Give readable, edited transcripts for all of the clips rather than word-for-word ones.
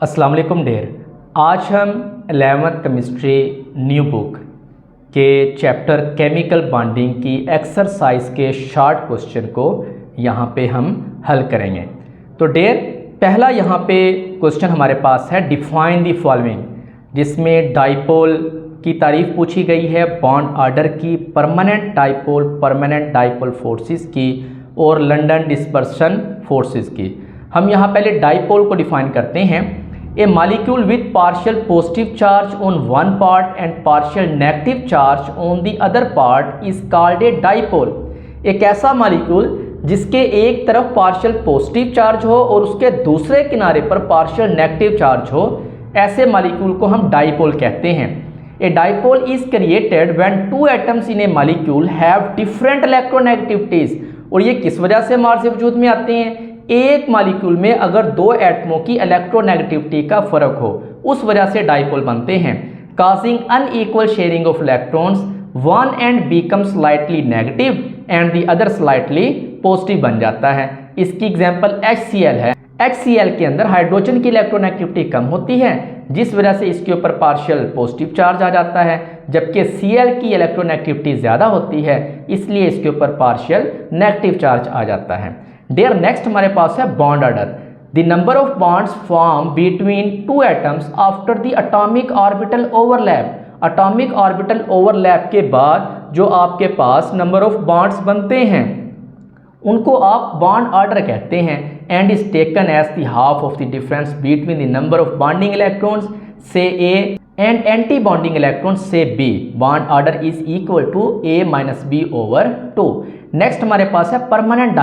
अस्सलाम वालेकुम डेयर। आज हम 11th केमिस्ट्री न्यू बुक के चैप्टर केमिकल बॉन्डिंग की एक्सरसाइज के शॉर्ट क्वेश्चन को यहाँ पे हम हल करेंगे। तो डेयर पहला यहाँ पे क्वेश्चन हमारे पास है डिफाइन द फॉलोइंग, जिसमें डाइपोल की तारीफ पूछी गई है, बॉन्ड ऑर्डर की, परमानेंट डाइपोल फोर्सेस की और लंदन डिस्पर्सन फोर्सेस की। हम यहाँ पहले डाइपोल को डिफाइन करते हैं। A molecule with partial positive charge on one part and partial negative charge on the other part is called a dipole. एक ऐसा मॉलिक्यूल जिसके एक तरफ पार्शियल पॉजिटिव चार्ज हो और उसके दूसरे किनारे पर पार्शियल नेगेटिव चार्ज हो, ऐसे मॉलिक्यूल को हम डाइपोल कहते हैं। ए dipole is created when two atoms in A molecule have different electronegativities. और ये किस वजह से हमारे से वजूद में आते हैं? एक मॉलिक्यूल में अगर दो एटमों की इलेक्ट्रोनेगेटिविटी का फर्क हो, उस वजह से डाइपोल बनते हैं। Causing unequal sharing of electrons, one and become slightly negative and the other slightly positive बन जाता है। इसकी एग्जांपल HCl है। HCl के अंदर हाइड्रोजन की इलेक्ट्रोनेगेटिविटी कम होती है, जिस वजह से इसके ऊपर पार्शियल पॉजिटिव चार्ज आ जाता है, जबकि Cl की इलेक्ट्रोनेगेटिविटी ज़्यादा होती है, इसलिए इसके ऊपर पार्शियल नेगेटिव चार्ज आ जाता है। डेयर नेक्स्ट हमारे पास है bond order. The number of bonds form between two atoms after the atomic orbital overlap. Atomic orbital overlap के बाद जो आपके पास नंबर ऑफ बॉन्ड्स बनते हैं उनको आप बॉन्ड ऑर्डर कहते हैं, and is taken as the half of the difference between the number of bonding electrons से A and anti bonding electrons से B। Bond order is equal to A minus B over 2। Next हमारे पास है permanent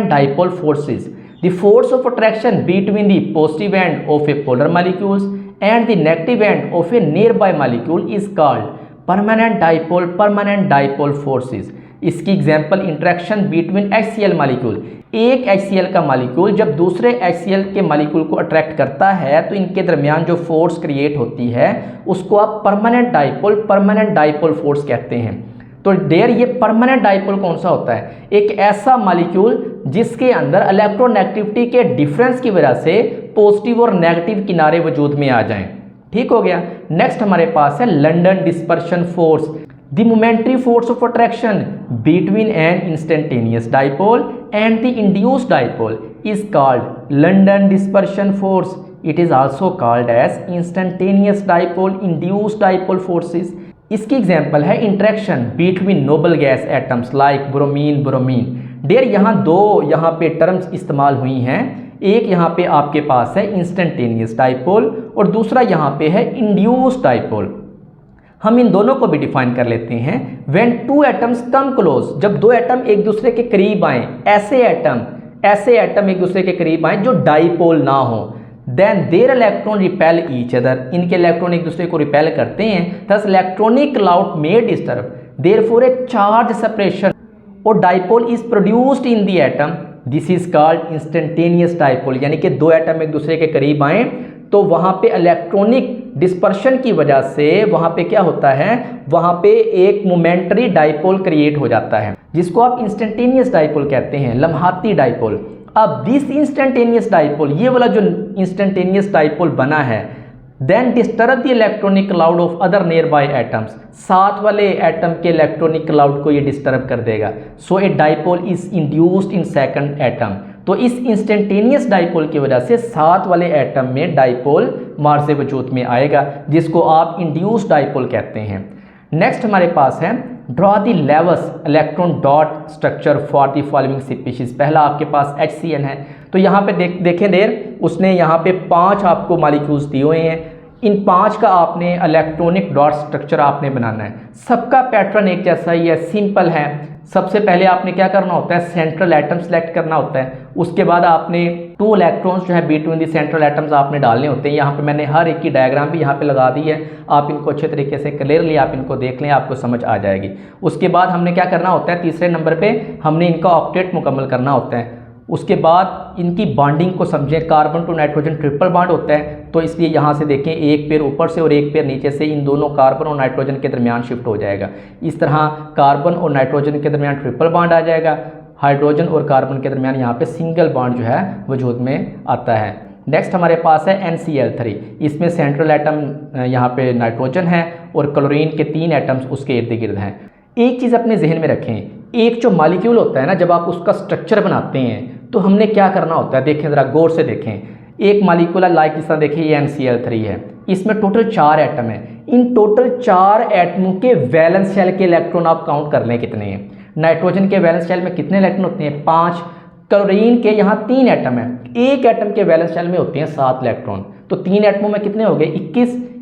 dipole forces. The force of attraction between the positive end of a polar molecules and the negative end of a nearby molecule is called permanent dipole forces. इसकी example interaction between HCl molecule. एक HCl का molecule जब दूसरे HCl के molecule को attract करता है तो इनके दरमियान जो फोर्स क्रिएट होती है उसको आप परमानेंट डाइपोल फोर्स कहते हैं। तो डेयर ये परमानेंट डाइपोल कौन सा होता है? एक ऐसा मॉलिक्यूल जिसके अंदर इलेक्ट्रोनेगेटिविटी के डिफरेंस की वजह से पॉजिटिव और नेगेटिव किनारे वजूद में आ जाएं। ठीक हो गया। नेक्स्ट हमारे पास है London dispersion force. The momentary force of attraction between an instantaneous dipole and the induced dipole is called London dispersion force. It is also called as instantaneous dipole induced dipole forces. इसकी example है interaction between noble gas atoms like bromine. Dear यहाँ पे terms इस्तेमाल हुई हैं। एक यहाँ पे आपके पास है इंस्टेंटेनियस डाइपोल और दूसरा यहाँ पे है इंड्यूस्ड डाइपोल। हम इन दोनों को भी डिफाइन कर लेते हैं। When two atoms come close, जब दो एटम एक दूसरे के करीब आए, ऐसे एटम एक दूसरे के करीब आए जो डाइपोल ना हो, then their electron repel each other, इनके इलेक्ट्रॉन एक दूसरे को रिपेल करते हैं, thus electronic cloud may disturb, therefore a charge separation और dipole is produced in the atom. This is called instantaneous dipole. यानी कि दो एटम एक दूसरे के करीब आए तो वहाँ पे इलेक्ट्रॉनिक डिस्पर्शन की वजह से वहाँ पे क्या होता है, वहाँ पे एक मोमेंटरी डाइपोल क्रिएट हो जाता है, जिसको आप इंस्टेंटेनियस डाइपोल कहते हैं, लम्हाती डाइपोल। अब दिस इंस्टेंटेनियस डाइपोल, ये वाला जो इंस्टेंटेनियस डाइपोल बना है, then disturb the electronic cloud of other nearby atoms, साथ वाले एटम के इलेक्ट्रॉनिक क्लाउड को ये डिस्टर्ब कर देगा। So a dipole is induced in second atom. तो इस इंस्टेंटेनियस डाइपोल की वजह से साथ वाले एटम में डाइपोल मार से वजूद में आएगा, जिसको आप इंड्यूस्ड डाइपोल कहते हैं। नेक्स्ट हमारे पास है draw the Lewis electron dot structure for the following species. पहला आपके पास HCl है, तो यहाँ पे देखें देर, उसने यहाँ पे 5 आपको मॉलिक्यूल्स दिए हुए हैं। इन 5 का आपने इलेक्ट्रॉनिक डॉट स्ट्रक्चर आपने बनाना है। सबका पैटर्न एक जैसा ही है, सिंपल है। सबसे पहले आपने क्या करना होता है, सेंट्रल एटम सेलेक्ट करना होता है। उसके बाद आपने 2 इलेक्ट्रॉन्स जो है बिटवीन दी सेंट्रल एटम्स आपने डालने होते हैं। यहाँ पे मैंने हर एक की डायग्राम भी यहाँ पे लगा दी है, आप इनको अच्छे तरीके से क्लियरली आप इनको देख लें, आपको समझ आ जाएगी। उसके बाद हमने क्या करना होता है, तीसरे नंबर पे हमने इनका ऑक्टेट मुकम्मल करना होता है। उसके बाद इनकी बॉन्डिंग को समझें, carbon to nitrogen triple bond होता है, तो इसलिए यहाँ से देखें एक पैर ऊपर से और एक पैर नीचे से इन दोनों कार्बन और नाइट्रोजन के दरमियान शिफ्ट हो जाएगा। इस तरह कार्बन और नाइट्रोजन के दरमियान ट्रिपल बॉन्ड आ जाएगा, हाइड्रोजन और कार्बन के दरमियान यहाँ पे सिंगल बॉन्ड जो है वजूद में आता है। नेक्स्ट हमारे पास है NCl3, इसमें सेंट्रल एटम यहाँ पे नाइट्रोजन है और क्लोरीन के 3 एटम्स उसके इर्द गिर्द हैं। एक चीज़ अपने जहन में रखें, एक जो मॉलिक्यूल होता है ना, जब आप उसका स्ट्रक्चर बनाते हैं तो हमने क्या करना होता है, देखें ज़रा गौर से देखें। एक मॉलिक्यूल लाइक इस तरह देखिए, ये NCl3 है, इसमें टोटल 4 एटम है। इन टोटल 4 एटमों के वैलेंस शेल के इलेक्ट्रॉन आप काउंट कर लें कितने हैं। नाइट्रोजन के वैलेंस शेल में कितने इलेक्ट्रॉन होते हैं, 5। क्लोरीन के यहाँ 3 एटम है, एक एटम के वैलेंस शेल में होते हैं 7 इलेक्ट्रॉन। तो 3 एटमों में कितने हो गए,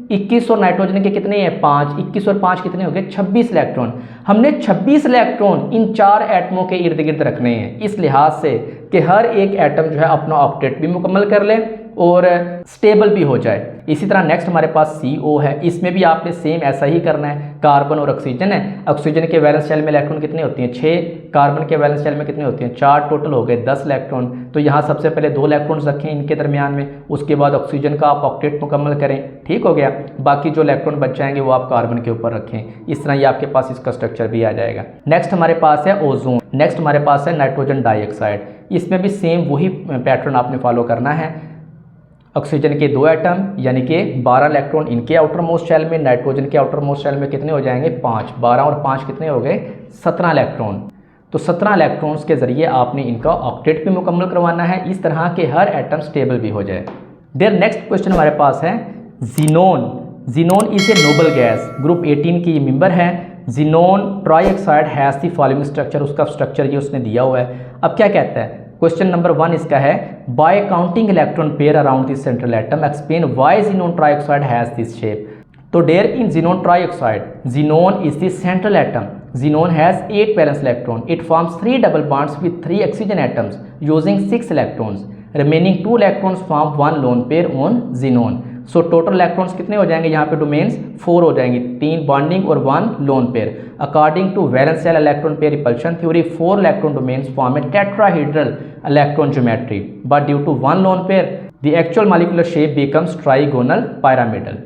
21 और नाइट्रोजन के कितने हैं, 5। 21 और 5 कितने हो गए, 26 इलेक्ट्रॉन। हमने 26 इलेक्ट्रॉन इन 4 एटमों के इर्द गिर्द रखने हैं, इस लिहाज से कि हर एक एटम जो है अपना ऑक्टेट भी मुकम्मल कर ले और स्टेबल भी हो जाए। इसी तरह नेक्स्ट हमारे पास CO है, इसमें भी आपने सेम ऐसा ही करना है। कार्बन और ऑक्सीजन है, ऑक्सीजन के वैलेंस शेल में इलेक्ट्रॉन कितने होते हैं, 6। कार्बन के वैलेंस शेल में कितने होते हैं, 4। टोटल हो गए 10 इलेक्ट्रॉन। तो यहाँ सबसे पहले 2 इलेक्ट्रॉन रखें इनके दरमियान में, उसके बाद ऑक्सीजन का आप ऑक्टेट मुकम्मल करें, ठीक हो गया। बाकी जो इलेक्ट्रॉन बच जाएंगे वो आप कार्बन के ऊपर रखें। इस तरह ये आपके पास इसका स्ट्रक्चर भी आ जाएगा। नेक्स्ट हमारे पास है ओजोन, नेक्स्ट हमारे पास है नाइट्रोजन डाइऑक्साइड। इसमें भी सेम वही पैटर्न आपने फॉलो करना है। ऑक्सीजन के 2 एटम यानी कि 12 इलेक्ट्रॉन इनके आउटर मोस्ट शेल में, नाइट्रोजन के आउटर मोस्ट शेल में कितने हो जाएंगे, 5। 12 और 5 कितने हो गए, 17 इलेक्ट्रॉन। तो 17 इलेक्ट्रॉन्स के ज़रिए आपने इनका ऑक्टेट भी मुकम्मल करवाना है, इस तरह के हर एटम स्टेबल भी हो जाए। देयर नेक्स्ट क्वेश्चन हमारे पास है xenon. Xenon is a noble gas, group 18 की ये मेंबर है। Xenon trioxide has the following structure, उसका स्ट्रक्चर ये उसने दिया हुआ है। अब क्या कहता है, क्वेश्चन नंबर 1 इसका है, by counting electron pair around this central atom explain why xenon trioxide has this shape. तो dear in xenon trioxide, xenon is the central atom. Xenon has 8 valence electron. It forms 3 double bonds with 3 oxygen atoms using 6 electrons. Remaining 2 electrons form 1 lone pair on xenon. So total electrons कितने हो जाएंगे, यहाँ पे domains 4 हो जाएंगे, 3 bonding और 1 lone pair. According to valence shell electron pair repulsion theory 4 electron domains form a tetrahedral electron geometry, but due to 1 lone pair the actual molecular shape becomes trigonal pyramidal.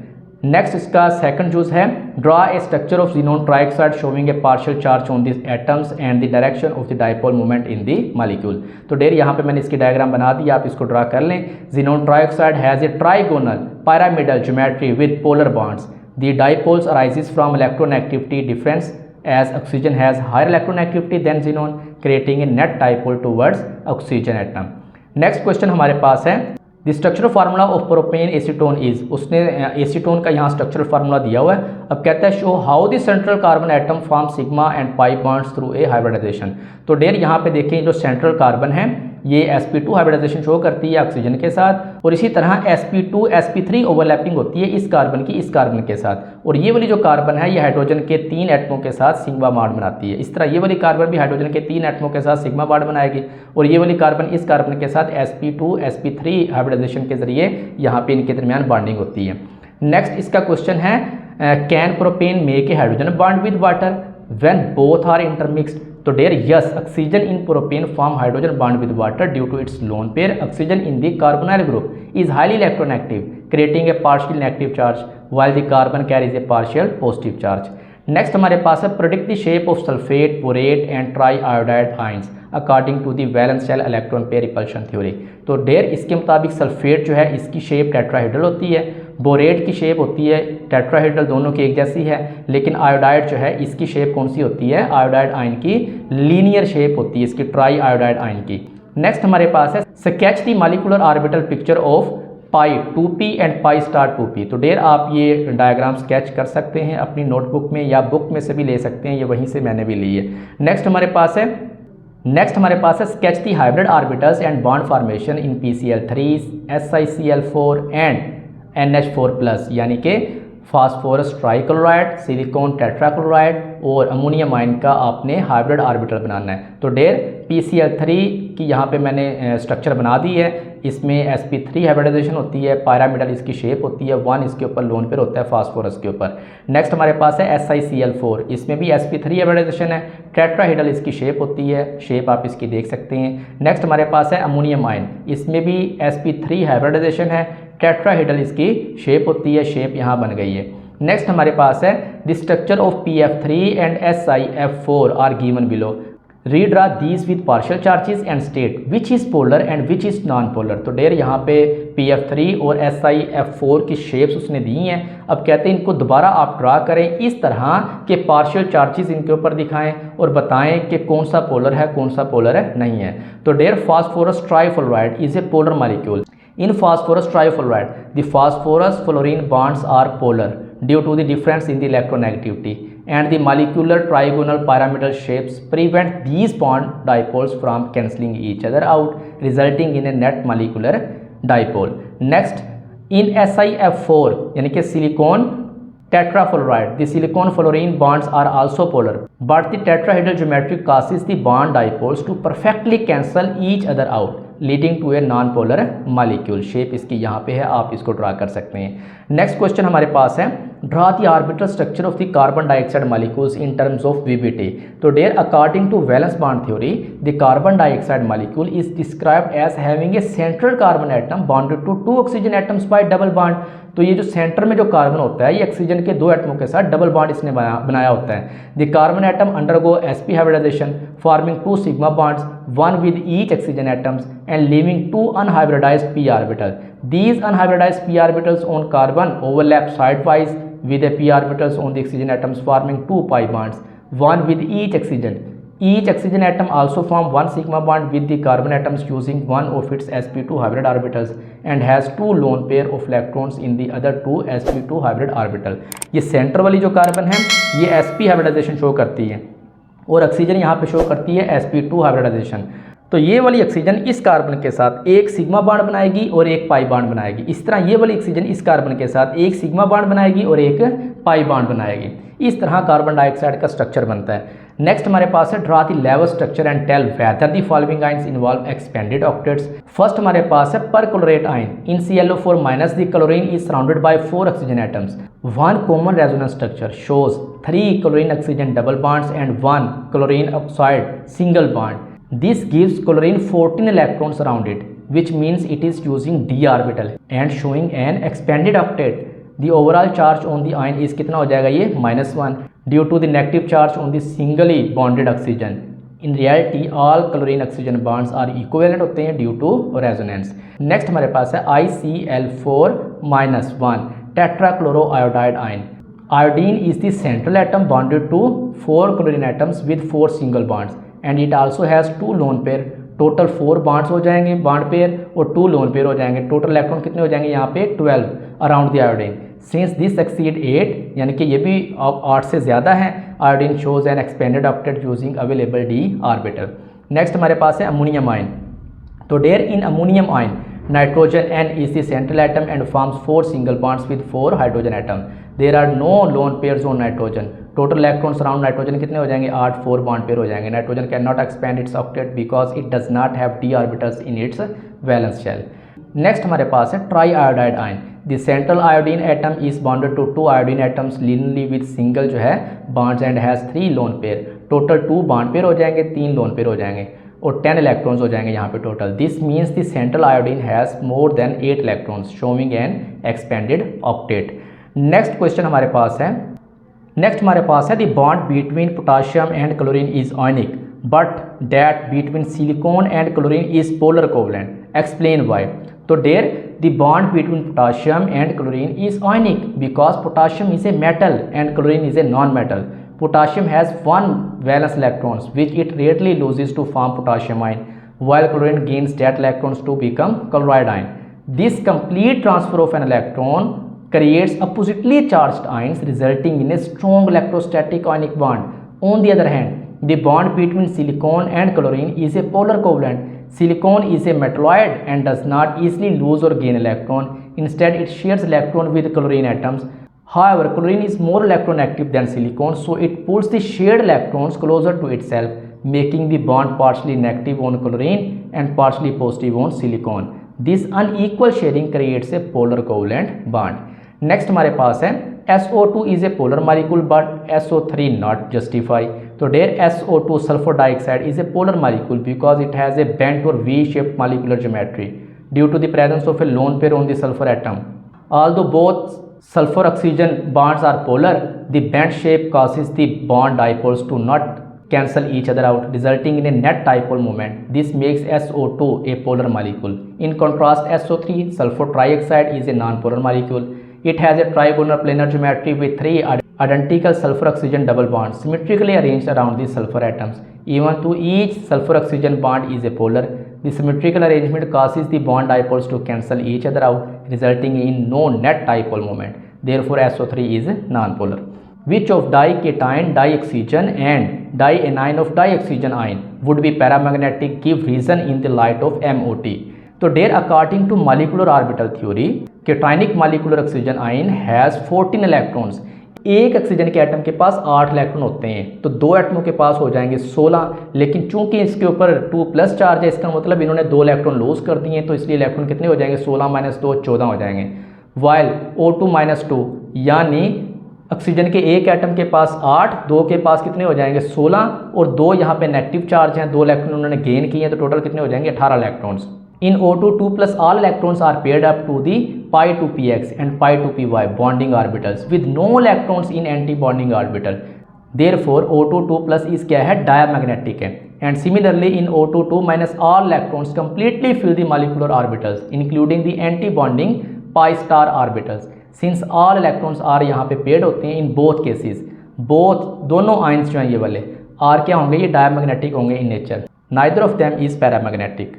Next इसका second use है, draw a structure of xenon trioxide showing a partial charge on this atoms and the direction of the dipole movement in the molecule. तो dear यहाँ पे मैंने इसकी diagram बना दी, आप इसको ड्रा कर लें. xenon trioxide has a trigonal pyramidal geometry with polar bonds. The dipoles arises from electronegativity difference as oxygen has higher electronegativity than xenon, creating a net dipole towards oxygen atom. Next question हमारे पास है, the structural formula of propane acetone is, उसने acetone का यहाँ structural formula दिया हुआ है. अब कहता है show how the central carbon atom form sigma and pi bonds through a hybridization. तो डेर यहाँ पे देखें, जो सेंट्रल कार्बन है ये sp2 हाइब्रिडाइजेशन शो करती है ऑक्सीजन के साथ, और इसी तरह sp2 sp3 ओवरलैपिंग होती है इस कार्बन की इस कार्बन के साथ, और ये वाली जो कार्बन है ये हाइड्रोजन के 3 एटमों के साथ सिग्मा बॉन्ड बनाती है. इस तरह ये वाली कार्बन भी हाइड्रोजन के 3 एटमों के साथ सिग्मा बॉन्ड बनाएगी, और ये वाली कार्बन इस कार्बन के साथ sp2 sp3 हाइब्रिडाइजेशन के जरिए यहाँ पे इनके दरमियान बॉन्डिंग होती है. नेक्स्ट इसका क्वेश्चन है, can propane make a hydrogen bond with water when both are intermixed. तो dear yes, oxygen in propane form hydrogen bond with water due to its lone pair oxygen in the carbonyl group is highly electronegative creating a partial negative charge while the carbon carries a partial positive charge. Next हमारे पास है, predict the shape of sulphate borate and triiodide ions according to the valence shell electron pair repulsion theory. तो dear इसके मुताबिक sulphate जो है इसकी shape tetrahedral होती है, बोरेट की शेप होती है टेट्राहेड्रल, दोनों की एक जैसी है, लेकिन आयोडाइड जो है इसकी शेप कौन सी होती है, आयोडाइड आयन की लीनियर शेप होती है इसकी, ट्राई आयोडाइड आयन की. नेक्स्ट हमारे पास है, sketch the molecular orbital picture of pi 2p and pi star 2p. तो डेर आप ये डायग्राम स्केच कर सकते हैं अपनी नोटबुक में या बुक में से भी ले सकते हैं, ये वहीं से मैंने भी ली है. नेक्स्ट हमारे पास है, sketch the hybrid orbitals and bond formation in PCl3 SiCl4 and NH4+, यानी कि फास्फोरस ट्राइक्लोराइड, सिलिकॉन टेट्राक्लोराइड और अमोनियम आयन का आपने हाइब्रिड ऑर्बिटल बनाना है. तो डेर PCl3 की यहाँ पे मैंने स्ट्रक्चर बना दी है, इसमें sp3 हाइब्रिडाइजेशन होती है, पिरामिडल इसकी शेप होती है, 1 इसके ऊपर लोन पेयर होता है फास्फोरस के ऊपर. नेक्स्ट हमारे पास है SiCl4, इसमें भी sp3 हाइब्रिडाइजेशन है, टेट्राहेड्रल इसकी शेप होती है, शेप आप इसकी देख सकते हैं. नेक्स्ट हमारे पास है अमोनियम आयन, इसमें भी sp3 हाइब्रिडाइजेशन है, टेट्राहेड्रल इसकी शेप होती है, शेप यहाँ बन गई है. नेक्स्ट हमारे पास है, the structure of PF3 and SiF4 are given below. Redraw these with partial charges and state which is polar and which is non polar. तो डेयर यहाँ पे PF3 और SiF4 की शेप्स उसने दी हैं। अब कहते हैं इनको दोबारा आप ड्रा करें, इस तरह के पार्शियल चार्जेस इनके ऊपर दिखाएं और बताएं कि कौन सा पोलर है कौन सा पोलर है नहीं है। तो dear phosphorus trifluoride is a polar molecule. In phosphorus trifluoride, the phosphorus fluorine bonds are polar due to the difference in the electronegativity, and the molecular trigonal pyramidal shapes prevent these bond dipoles from cancelling each other out, resulting in a net molecular dipole. Next, in SiF4 यानी कि silicon tetrafluoride, the silicon fluorine bonds are also polar, but the tetrahedral geometry causes the bond dipoles to perfectly cancel each other out, leading to a non polar molecule. Shape इसकी यहाँ पे है, आप इसको draw कर सकते हैं। Next question हमारे पास है, draw the orbital structure of the carbon dioxide molecules in terms of VBT। तो dear according to valence bond theory the carbon dioxide molecule is described as having a central carbon atom bonded to 2 oxygen atoms by double bond. तो ये जो centre में जो carbon होता है ये oxygen के 2 एटमों के साथ डबल बॉन्ड इसने बनाया होता है। The carbon atom undergo sp hybridization forming 2 sigma bonds, one with each oxygen atoms and leaving 2 unhybridized p orbital. These unhybridized p orbitals on carbon overlap sidewise with the p orbitals on the oxygen atoms forming 2 pi bonds, one with each oxygen. Each oxygen atom also form 1 sigma bond with the carbon atoms using one of its sp2 hybrid orbitals and has 2 lone pair of electrons in the other 2 sp2 hybrid orbital. ये centre वाली जो carbon है ये sp hybridisation show करती है और oxygen यहाँ पे शो करती है sp2 हाइब्रिडाइजेशन। तो ये वाली ऑक्सीजन इस कार्बन के साथ एक सिग्मा बॉन्ड बनाएगी और एक पाई बॉन्ड बनाएगी। इस तरह ये वाली ऑक्सीजन इस कार्बन के साथ एक सिग्मा बॉन्ड बनाएगी और एक पाई बॉन्ड बनाएगी। इस तरह कार्बन डाइऑक्साइड का स्ट्रक्चर बनता है। नेक्स्ट हमारे पास है, draw the level structure and tell whether the following ions involve expanded octets. First हमारे पास है perchlorate ion. In ClO4 minus the chlorine is surrounded by 4 oxygen atoms. One common resonance structure shows 3 chlorine oxygen double bonds and 1 chlorine oxide single bond. This gives chlorine 14 electrons around it, which means it is using d orbital and showing an expanded octet. The overall charge on the ion is कितना हो जाएगा ये -1 due to the negative charge on the singly bonded oxygen. In reality, all chlorine oxygen bonds are equivalent होते हैं due to resonance. Next हमारे पास है ICl4-1 tetrachloroiodide ion. Iodine is the central atom bonded to 4 chlorine atoms with 4 single bonds and it also has 2 lone pair. Total 4 bonds हो जाएंगे bond pair और 2 lone pair हो जाएंगे। Total electron कितने हो जाएंगे यहाँ पे 12 around the iodine. Since this exceed 8 यानी कि ये भी 8 से ज़्यादा है, iodine shows an expanded octet using available d orbital. Next हमारे पास है अमोनियम आयन। तो dear in ammonium ion nitrogen N is the central atom and forms 4 single bonds with 4 hydrogen atom. There are no lone pairs on nitrogen. Total electrons around nitrogen कितने हो जाएंगे 8 4 bond pair हो जाएंगे। Nitrogen cannot expand its octet because it does not have d orbitals in its valence shell. Next हमारे पास है triiodide ion. The central iodine atom is bonded to 2 iodine atoms linearly with single जो है bonds and has 3 lone pair. Total 2 bond pair हो जाएंगे, 3 lone pair हो जाएंगे और 10 इलेक्ट्रॉन्स हो जाएंगे यहाँ पे total. This means the central iodine has more than 8 electrons showing an expanded octet. Next question हमारे पास है, the bond between potassium and chlorine is ionic but that between silicon and chlorine is polar covalent. Explain why. तो dear the bond between potassium and chlorine is ionic because potassium is a metal and chlorine is a non metal. Potassium has 1 valence electrons which it rarely loses to form potassium ion, while chlorine gains that electrons to become chloride ion. This complete transfer of an electron creates oppositely charged ions resulting in a strong electrostatic ionic bond. On the other hand, the bond between silicon and chlorine is a polar covalent. Silicon is a metalloid and does not easily lose or gain electron. Instead, it shares electron with chlorine atoms. However, chlorine is more electronegative than silicon, so it pulls the shared electrons closer to itself, making the bond partially negative on chlorine and partially positive on silicon. This unequal sharing creates a polar covalent bond. Next हमारे पास है SO2 is a polar molecule but SO3 not justify. तो dear SO2 sulfur dioxide is a polar molecule because it has a bent or V-shaped molecular geometry due to the presence of a lone pair on the sulfur atom. Although both sulfur oxygen bonds are polar, the bent shape causes the bond dipoles to not cancel each other out, resulting in a net dipole moment. This makes SO2 a polar molecule. In contrast, SO3 sulfur trioxide is a non-polar molecule. It has a trigonal planar geometry with 3 identical sulfur oxygen double bonds symmetrically arranged around the sulfur atoms. Even though each sulfur oxygen bond is a polar, the symmetrical arrangement causes the bond dipoles to cancel each other out, resulting in no net dipole moment. Therefore, SO3 is non-polar. Which of dication, dioxygen and dianion of dioxygen ion would be paramagnetic? Give reason in the light of MOT. तो dear, according to molecular orbital theory, cationic molecular oxygen ion has 14 electrons. एक oxygen के atom के पास 8 electron होते हैं, तो दो एटमों के पास हो जाएंगे 16, लेकिन चूंकि इसके ऊपर 2+ चार्ज है, इसका मतलब इन्होंने 2 इलेक्ट्रॉन लूज कर दिए हैं, तो इसलिए इलेक्ट्रॉन कितने हो जाएंगे? 16 - 2 14 हो जाएंगे। वाइल O2 - 2 यानी ऑक्सीजन के एक एटम के पास 8, 2 के पास कितने हो जाएंगे? 16, और 2 यहाँ पे नेगेटिव चार्ज हैं, 2 इलेक्ट्रॉन उन्होंने गेन किए हैं, तो टोटल कितने हो जाएंगे? 18 electrons. In O2, 2+ all electrons are paired up to the pi2px and pi2py bonding orbitals with no electrons in anti-bonding orbital. Therefore, O2 2+ is क्या है? Diamagnetic है। And similarly, in O2 2- all electrons completely fill the molecular orbitals, including the anti-bonding pi star orbitals. Since all electrons are यहाँ पे paired होते हैं in both cases, both दोनों ions जो हैं ये वाले R क्या होंगे? ये diamagnetic होंगे in nature. Neither of them is paramagnetic.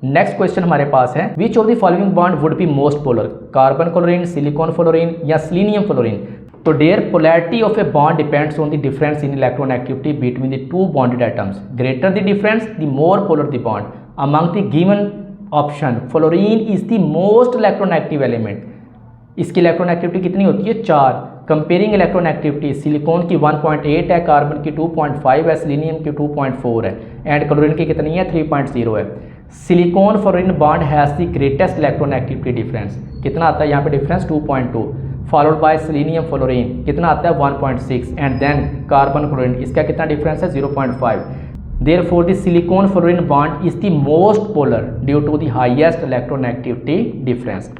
Next question हमारे पास है, which of the following bond would be most polar? Carbon chlorine, silicon fluorine या सेलेनियम फ्लोरीन? तो dear, polarity of a bond depends on the difference in electron activity between the two bonded atoms. Greater the difference, the more polar the bond. Among the given option, fluorine is the most electron active element. इसकी electron activity कितनी होती है? 4. Comparing electron activity, silicon की 1.8 है, carbon की 2.5 है, selenium की 2.4 है, एंड क्लोरीन की कितनी है? 3.0 है. Silicon fluorine bond has the greatest electron activity difference. कितना आता है यहाँ पे difference? 2.2. Followed by selenium fluorine, कितना आता है? 1.6. एंड देन कार्बन क्लोरीन, इसका कितना डिफरेंस है? 0.5. Therefore the silicon fluorine bond is the most polar due to the highest electron activity difference.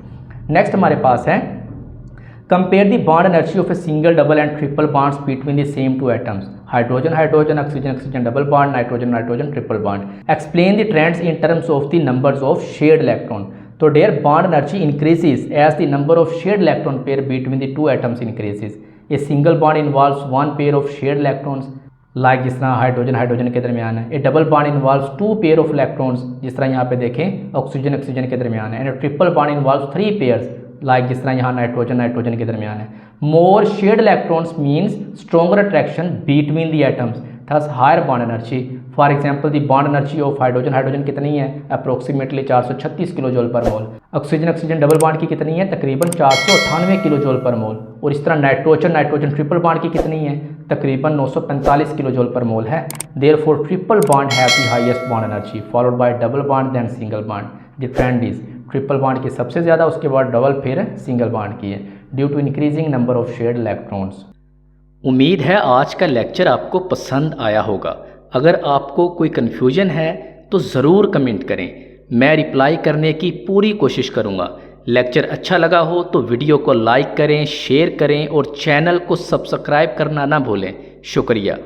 Next हमारे पास है, compare the bond energy of a single, double and triple bonds between the same two atoms. Hydrogen hydrogen, oxygen oxygen double bond, nitrogen nitrogen triple bond. Explain the trends in terms of the numbers of shared electron. तो dear, bond energy increases as the number of shared electron pair between the two atoms increases. A single bond involves 1 pair of shared electrons, like जिस तरह hydrogen hydrogen के दरमियान है. A double bond involves 2 pair of electrons, जिस तरह यहाँ पे देखें ऑक्सीजन ऑक्सीजन के दरमियान है. And triple bond involves 3 pairs, like जिस तरह यहाँ नाइट्रोजन नाइट्रोजन के दरमियान है. More shared electrons means stronger attraction between the atoms, thus higher bond energy. For example, the bond energy of hydrogen hydrogen कितनी है? Approximately 436 kilojoule per mole. Oxygen oxygen double bond की कितनी है? तकरीबन 498 kilo joule per मोल. और इस तरह nitrogen nitrogen triple bond की कितनी है? तकरीबन 945 किलो जूल पर मोल है. Therefore triple bond have the highest bond energy, followed by double bond then single bond. The trend is triple bond की सबसे ज़्यादा, उसके बाद डबल, फिर सिंगल बॉन्ड की है, due to increasing number of shared electrons. उम्मीद है आज का लेक्चर आपको पसंद आया होगा. अगर आपको कोई कन्फ्यूजन है तो ज़रूर कमेंट करें, मैं रिप्लाई करने की पूरी कोशिश करूँगा. लेक्चर अच्छा लगा हो तो वीडियो को लाइक करें, शेयर करें और चैनल को सब्सक्राइब करना ना भूलें. शुक्रिया.